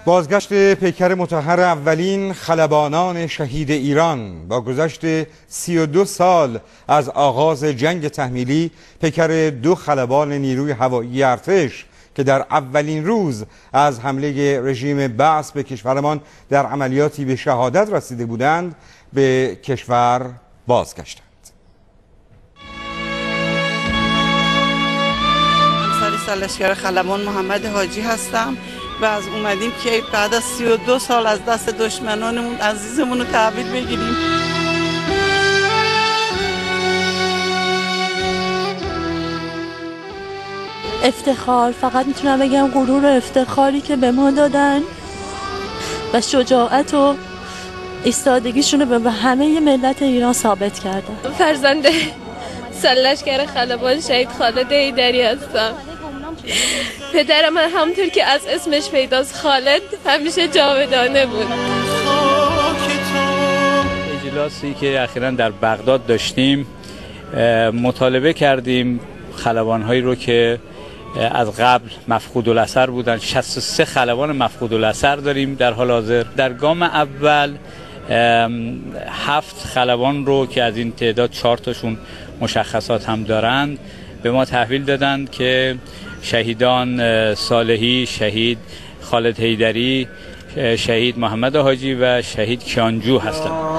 بازگشت پیکر مطهر اولین خلبانان شهید ایران. با گذشت 32 سال از آغاز جنگ تحمیلی، پیکر 2 خلبان نیروی هوایی ارتش که در اولین روز از حمله رژیم بعث به کشورمان در عملیاتی به شهادت رسیده بودند، به کشور بازگشتند. سالشگر خلبان محمد حاجی هستم و از اومدیم که بعد از 32 سال از دست دشمنانمون عزیزمون رو تحویل بگیریم. افتخار، فقط میتونم بگم غرور و افتخاری که به ما دادن و شجاعت و ایستادگیشون رو به همه ملت ایران ثابت کردن. فرزند سالشگر خلبان شهید خالد حیدری هستم. پدرم همونطور که از اسمش پیداست خالد همیشه جاودانه بود. اجلاسی که اخیراً در بغداد داشتیم، مطالبه کردیم خلبان‌هایی رو که از قبل مفقود الاثر بودن. 63 خلبان مفقود الاثر داریم در حال حاضر. در گام اول 7 خلبان رو که از این تعداد 4 تاشون مشخصات هم دارند به ما تحویل دادند که شهیدان صالحی، شهید خالد حیدری، شهید محمد حاجی و شهید کیانجو هستند.